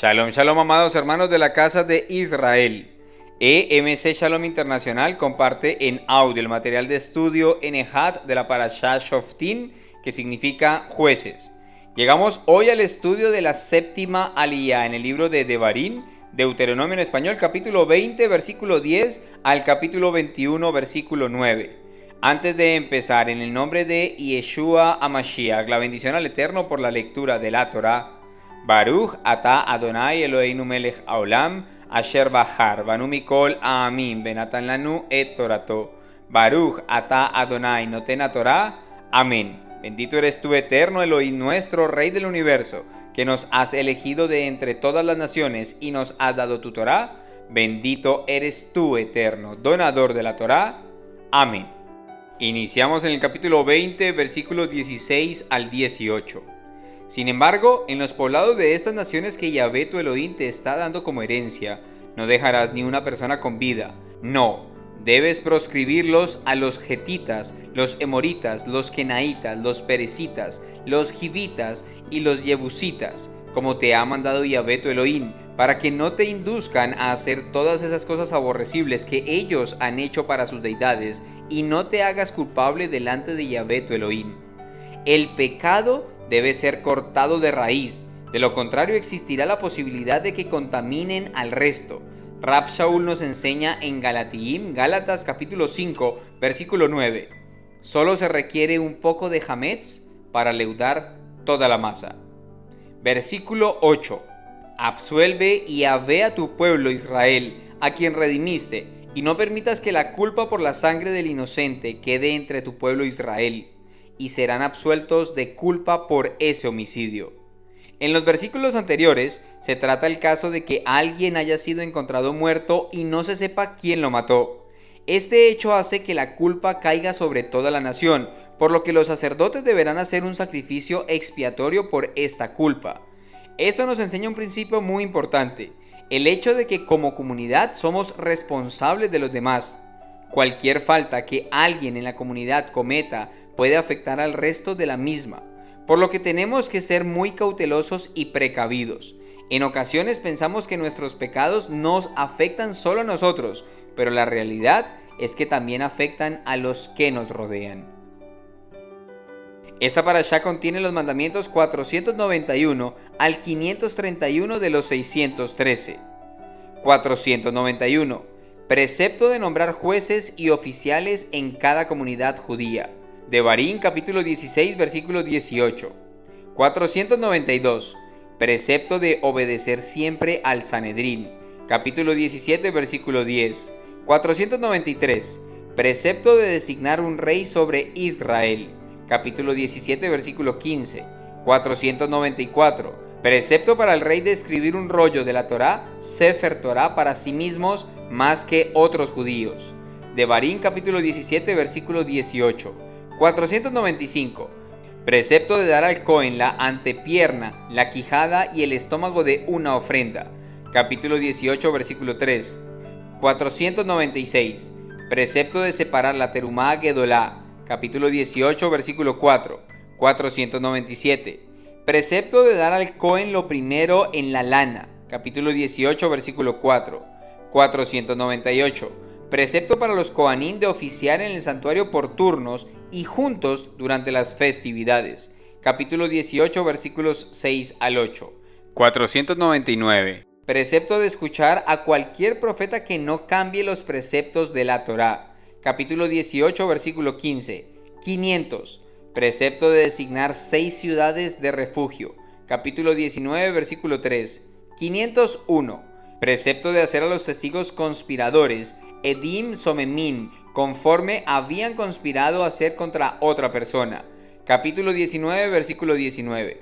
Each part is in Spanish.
Shalom, shalom, amados hermanos de la casa de Israel. EMC Shalom Internacional comparte en audio el material de estudio Enejat de la Parashá Shoftim, que significa jueces. Llegamos hoy al estudio de la séptima aliyá en el libro de Devarim, Deuteronomio en español, capítulo 20, versículo 10 al capítulo 21, versículo 9. Antes de empezar, en el nombre de Yeshua HaMashiach, la bendición al Eterno por la lectura de la Torá. Baruch ata Adonai Eloheinu melech haolam asher bahar banu mikol aamim benatan lanu et torato. Baruch ata Adonai noten Torah. Amén. Bendito eres tú, eterno Elohim nuestro, Rey del universo, que nos has elegido de entre todas las naciones y nos has dado tu Torah. Bendito eres tú, eterno, donador de la Torah. Amén. Iniciamos en el capítulo 20, versículos 16 al 18. Sin embargo, en los poblados de estas naciones que Yahvé tu Elohim te está dando como herencia, no dejarás ni una persona con vida. No, debes proscribirlos a los getitas, los emoritas, los kenaitas, los perecitas, los hivitas y los yebusitas, como te ha mandado Yahvé tu Elohim, para que no te induzcan a hacer todas esas cosas aborrecibles que ellos han hecho para sus deidades, y no te hagas culpable delante de Yahvé tu Elohim. El pecado debe ser cortado de raíz, de lo contrario existirá la posibilidad de que contaminen al resto. Rab Shaul nos enseña en Gálatas capítulo 5, versículo 9. Solo se requiere un poco de hametz para leudar toda la masa. Versículo 8. Absuelve y Yahvé a tu pueblo Israel, a quien redimiste, y no permitas que la culpa por la sangre del inocente quede entre tu pueblo Israel, y serán absueltos de culpa por ese homicidio. En los versículos anteriores se trata el caso de que alguien haya sido encontrado muerto y no se sepa quién lo mató. Este hecho hace que la culpa caiga sobre toda la nación, por lo que los sacerdotes deberán hacer un sacrificio expiatorio por esta culpa. Esto nos enseña un principio muy importante, el hecho de que como comunidad somos responsables de los demás. Cualquier falta que alguien en la comunidad cometa puede afectar al resto de la misma, por lo que tenemos que ser muy cautelosos y precavidos. En ocasiones pensamos que nuestros pecados nos afectan solo a nosotros, pero la realidad es que también afectan a los que nos rodean. Esta parashá contiene los mandamientos 491 al 531 de los 613. 491. Precepto de nombrar jueces y oficiales en cada comunidad judía. Devarim capítulo 16 versículo 18. 492. Precepto de obedecer siempre al Sanedrín. Capítulo 17 versículo 10. 493. Precepto de designar un rey sobre Israel. Capítulo 17 versículo 15. 494. Precepto para el rey de escribir un rollo de la Torá, Sefer Torá, para sí mismos más que otros judíos. Devarim capítulo 17 versículo 18. 495. Precepto de dar al Cohen la antepierna, la quijada y el estómago de una ofrenda. Capítulo 18 versículo 3. 496. Precepto de separar la terumá gedolá. Capítulo 18 versículo 4. 497. Precepto de dar al Cohen lo primero en la lana. Capítulo 18 versículo 4. 498. Precepto para los Kohanim de oficiar en el santuario por turnos y juntos durante las festividades. Capítulo 18 versículos 6 al 8. 499. Precepto de escuchar a cualquier profeta que no cambie los preceptos de la Torá. Capítulo 18 versículo 15. 500. Precepto de designar 6 ciudades de refugio. Capítulo 19 versículo 3. 501. Precepto de hacer a los testigos conspiradores, Edim Somemim, conforme habían conspirado a hacer contra otra persona. Capítulo 19, versículo 19.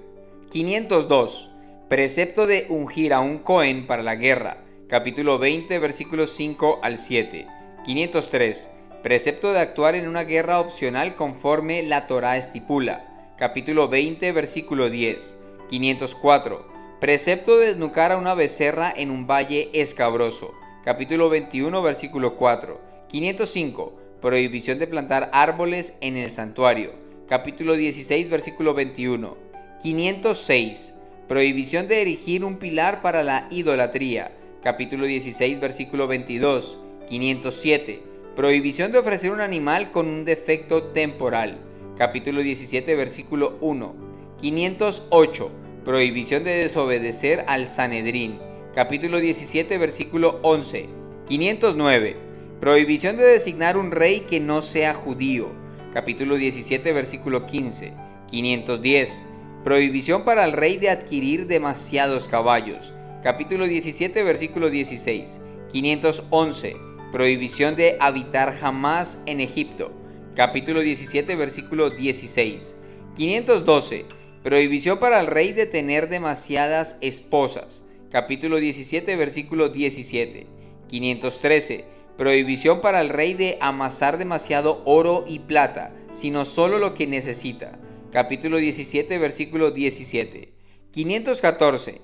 502. Precepto de ungir a un Cohen para la guerra. Capítulo 20, versículos 5 al 7. 503. Precepto de actuar en una guerra opcional conforme la Torá estipula. Capítulo 20, versículo 10. 504. Precepto de desnucar a una becerra en un valle escabroso. Capítulo 21, versículo 4. 505. Prohibición de plantar árboles en el santuario. Capítulo 16, versículo 21. 506. prohibición de erigir un pilar para la idolatría. Capítulo 16, versículo 22. 507. Prohibición de ofrecer un animal con un defecto temporal. Capítulo 17, versículo 1. 508. Prohibición de desobedecer al Sanedrín. Capítulo 17, versículo 11. 509. Prohibición de designar un rey que no sea judío. Capítulo 17, versículo 15. 510. Prohibición para el rey de adquirir demasiados caballos. Capítulo 17, versículo 16. 511. Prohibición de habitar jamás en Egipto. Capítulo 17, versículo 16. 512. Prohibición para el rey de tener demasiadas esposas. Capítulo 17, versículo 17. 513. Prohibición para el rey de amasar demasiado oro y plata, sino solo lo que necesita. Capítulo 17, versículo 17. 514.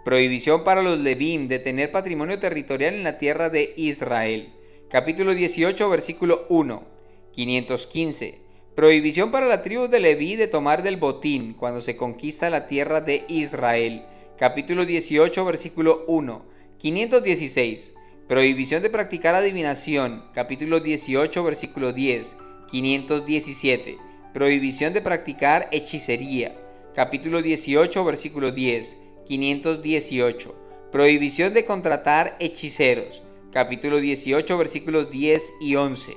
Prohibición para los Levim de tener patrimonio territorial en la tierra de Israel. Capítulo 18, versículo 1. 515. Prohibición para la tribu de Leví de tomar del botín cuando se conquista la tierra de Israel. Capítulo 18, versículo 1. 516. Prohibición de practicar adivinación. Capítulo 18, versículo 10. 517. Prohibición de practicar hechicería. Capítulo 18, versículo 10. 518. Prohibición de contratar hechiceros. Capítulo 18, versículos 10 y 11.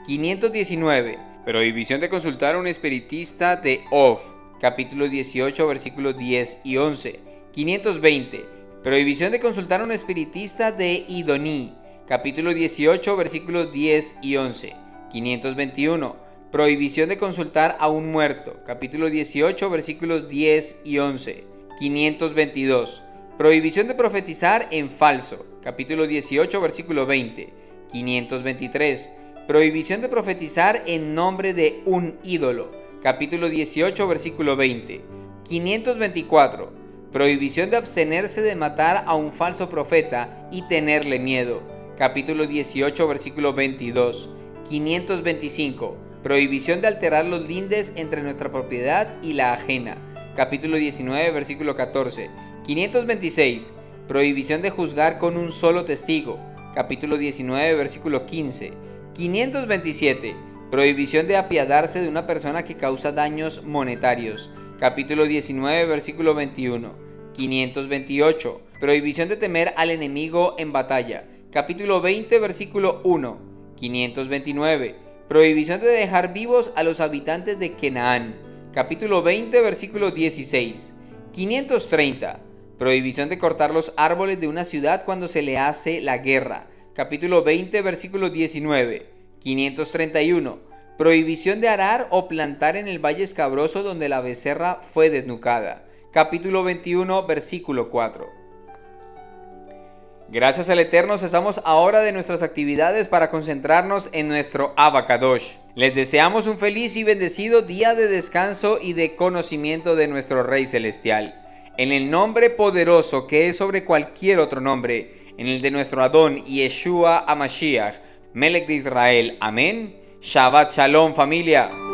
519. Prohibición de consultar a un espiritista de Of. Capítulo 18, versículos 10 y 11. 520. Prohibición de consultar a un espiritista de Idoní. Capítulo 18, versículos 10 y 11. 521. Prohibición de consultar a un muerto. Capítulo 18, versículos 10 y 11. 522. Prohibición de profetizar en falso. Capítulo 18, versículo 20. 523. Prohibición de profetizar en nombre de un ídolo. Capítulo 18, versículo 20. 524. Prohibición de abstenerse de matar a un falso profeta y tenerle miedo. Capítulo 18, versículo 22. 525. Prohibición de alterar los lindes entre nuestra propiedad y la ajena. Capítulo 19, versículo 14. 526. Prohibición de juzgar con un solo testigo. Capítulo 19, versículo 15. 527. Prohibición de apiadarse de una persona que causa daños monetarios. Capítulo 19, versículo 21. 528. Prohibición de temer al enemigo en batalla. Capítulo 20, versículo 1. 529. Prohibición de dejar vivos a los habitantes de Canaán. Capítulo 20, versículo 16. 530. Prohibición de cortar los árboles de una ciudad cuando se le hace la guerra. Capítulo 20, versículo 19. 531. Prohibición de arar o plantar en el valle escabroso donde la becerra fue desnucada. Capítulo 21, versículo 4. Gracias al Eterno cesamos ahora de nuestras actividades para concentrarnos en nuestro Abba Kadosh. Les deseamos un feliz y bendecido día de descanso y de conocimiento de nuestro Rey Celestial. En el nombre poderoso que es sobre cualquier otro nombre, en el de nuestro Adón Yeshua HaMashiach, Melech de Israel. Amén. Shabbat Shalom, familia.